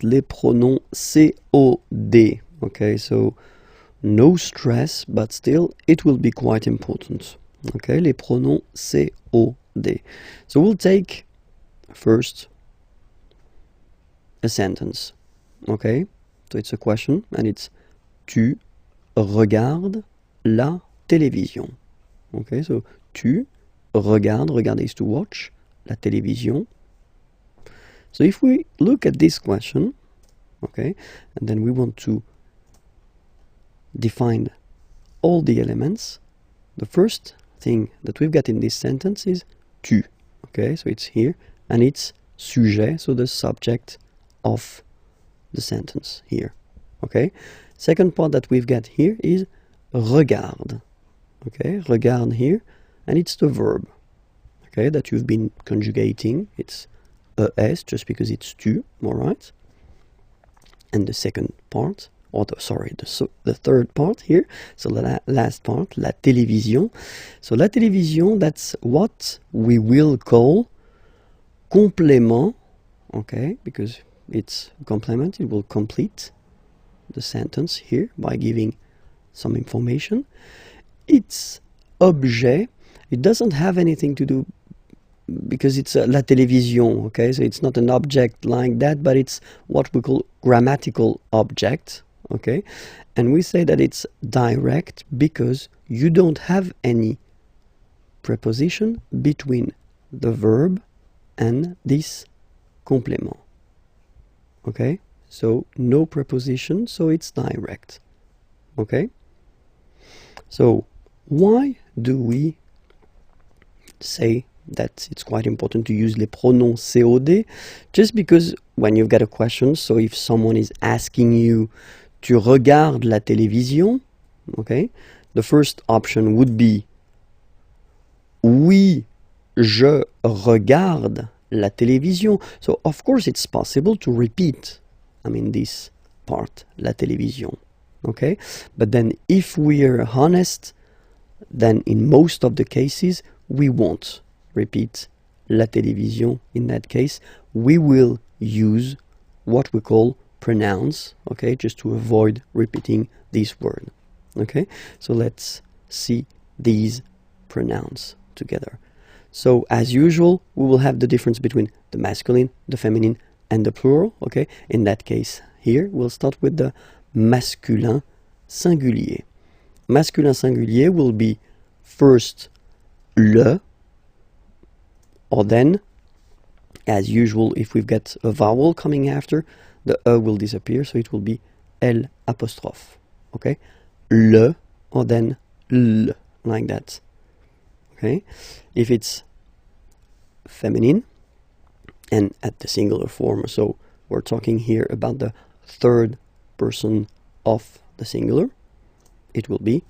les pronoms COD. Okay, so no stress, but still it will be quite important. Okay, les pronoms COD. So we'll take first a sentence. Okay, so it's a question and it's tu regardes la télévision. Okay, so tu regardes, regarder is to watch, la télévision. So if we look at this question, okay, and then we want to define all the elements, the first thing that we've got in this sentence is tu. Okay, so it's here and it's sujet, so the subject of the sentence here. Okay, second part that we've got here is regarde. Okay, regarde here, and it's the verb, okay, that you've been conjugating. It's es just because it's tu, all right. And the second part, or the third part here, so the last part, la télévision. So la télévision, that's what we will call complément, okay, because it's a complement, it will complete the sentence here by giving some information. It's objet, it doesn't have anything to do because it's la télévision, okay, so it's not an object like that, but it's what we call grammatical object, okay, and we say that it's direct because you don't have any preposition between the verb and this complément, okay, so no preposition, so it's direct, okay. So why do we say that it's quite important to use les pronoms COD? Just because when you've got a question, so if someone is asking you, tu regardes la télévision, okay, the first option would be oui, je regarde la télévision. So of course it's possible to repeat, this part, la télévision, okay, but then if we are honest, then in most of the cases we won't repeat la télévision. In that case we will use what we call pronounce, okay, just to avoid repeating this word, okay. So let's see these pronouns together. So as usual we will have the difference between the masculine, the feminine and the plural, okay. In that case here we'll start with the masculin singulier. Masculin singulier will be first le, or then, as usual, if we've got a vowel coming after, the e will disappear, so it will be l apostrophe, okay? Le, or then l, like that, okay? If it's feminine, and at the singular form, so we're talking here about the third person of the singular, it will be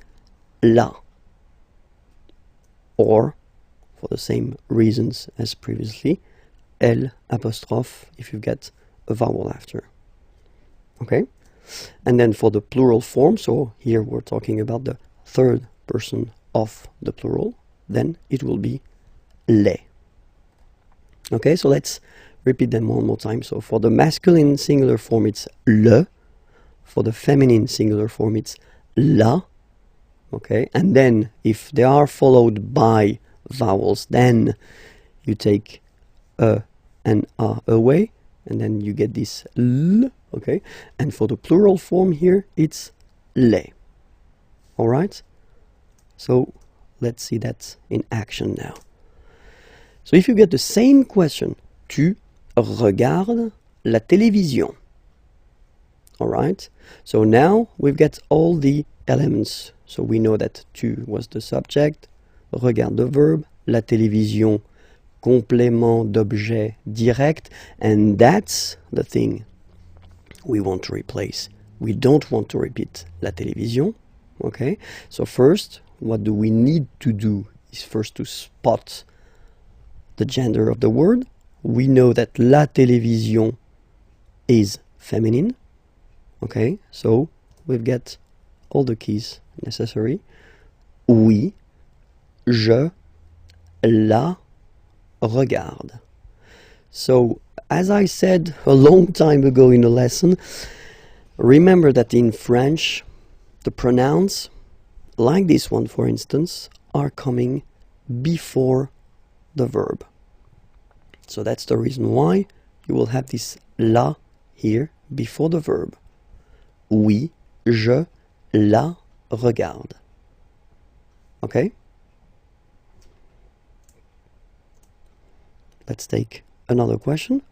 la, or for the same reasons as previously, L apostrophe if you get a vowel after, okay. And then for the plural form, so here we're talking about the third person of the plural, then it will be les. Okay, so let's repeat them one more time. So for the masculine singular form it's le, for the feminine singular form it's la, okay, and then if they are followed by vowels, then you take a and a away, and then you get this l, okay, and for the plural form here it's les. All right, so let's see that in action now. So if you get the same question, tu regardes la télévision, all right, so now we've got all the elements. So we know that tu was the subject, regarde the verb, la télévision complément d'objet direct, and that's the thing we want to replace. We don't want to repeat la télévision, okay? So first, what do we need to do is first to spot the gender of the word. We know that la télévision is feminine, okay? So we've got all the keys necessary. Oui, je la regarde. So, as I said a long time ago in a lesson, remember that in French, the pronouns, like this one for instance, are coming before the verb. So that's the reason why you will have this la here before the verb. Oui, je la regarde. Okay? Let's take another question.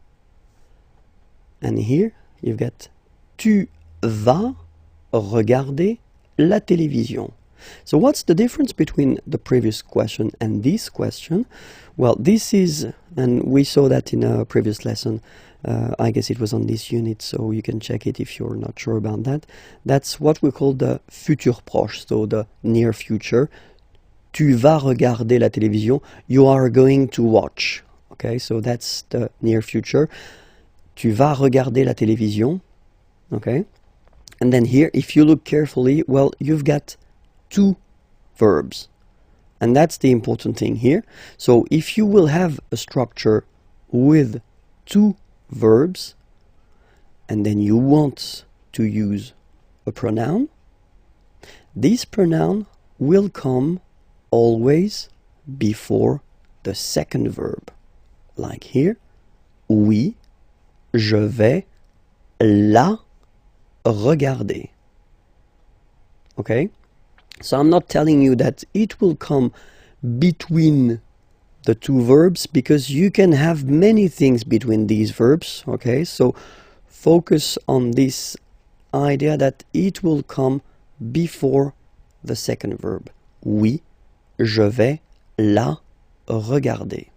And here you've got tu vas regarder la télévision. So what's the difference between the previous question and this question? Well, this is, and we saw that in a previous lesson, I guess it was on this unit, so you can check it if you're not sure about that. That's what we call the futur proche, so the near future. Tu vas regarder la télévision, you are going to watch. Okay, so that's the near future. Tu vas regarder la télévision. Okay, and then here, if you look carefully, well, you've got two verbs. And that's the important thing here. So if you will have a structure with two verbs, and then you want to use a pronoun, this pronoun will come always before the second verb. Like here, oui, je vais la regarder. Okay? So I'm not telling you that it will come between the two verbs, because you can have many things between these verbs. Okay? So focus on this idea that it will come before the second verb. Oui, je vais la regarder.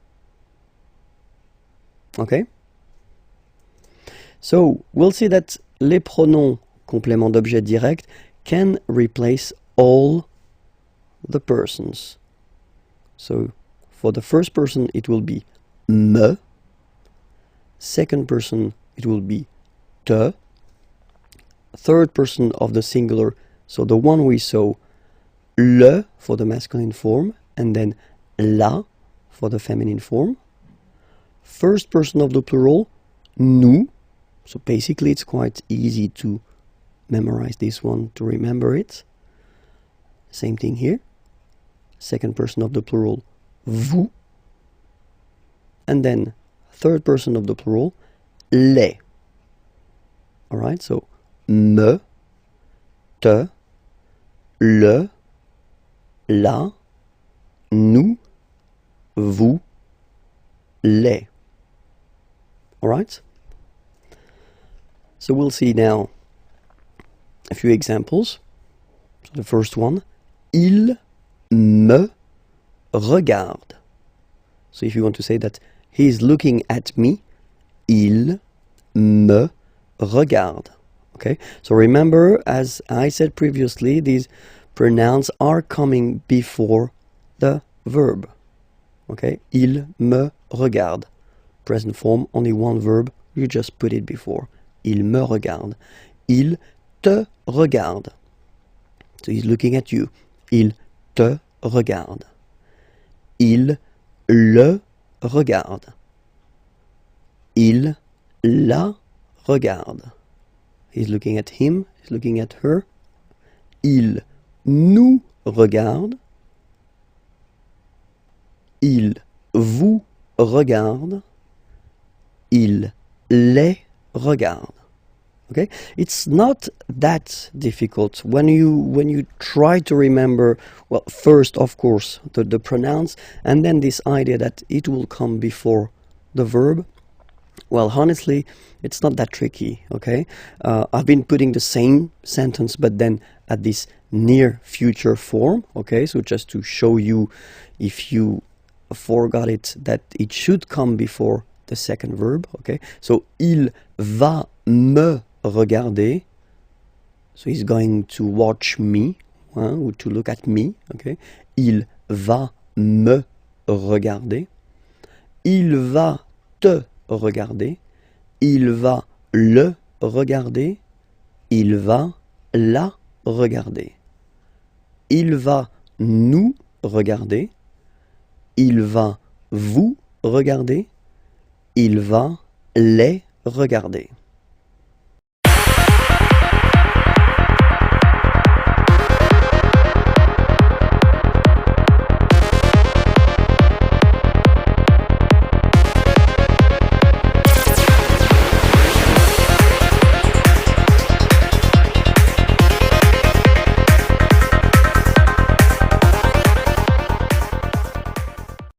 Okay? So we'll see that les pronoms complément d'objet direct can replace all the persons. So for the first person it will be me, second person it will be te, third person of the singular, so the one we saw, le for the masculine form, and then la for the feminine form. First person of the plural, nous. So basically it's quite easy to memorize this one, to remember it. Same thing here. Second person of the plural, vous. And then third person of the plural, les. Alright, so me, te, le, la, nous, vous, les. Alright? So we'll see now a few examples. So the first one, il me regarde. So if you want to say that he is looking at me, il me regarde. Okay? So remember, as I said previously, these pronouns are coming before the verb. Okay? Il me regarde. Present form, only one verb, you just put it before. Il me regarde. Il te regarde. So he's looking at you. Il te regarde. Il le regarde. Il la regarde. He's looking at him, he's looking at her. Il nous regarde. Il vous regarde. Il les regarde. Okay, it's not that difficult when you try to remember. Well, first, of course, the pronouns, and then this idea that it will come before the verb. Well, honestly, it's not that tricky. Okay, I've been putting the same sentence, but then at this near future form. Okay, so just to show you, if you forgot it, that it should come before the second verb. Okay, so il va me regarder. So he's going to watch me, or to look at me. Okay, il va me regarder. Il va te regarder. Il va le regarder. Il va la regarder. Il va nous regarder. Il va vous regarder. il va les regarder.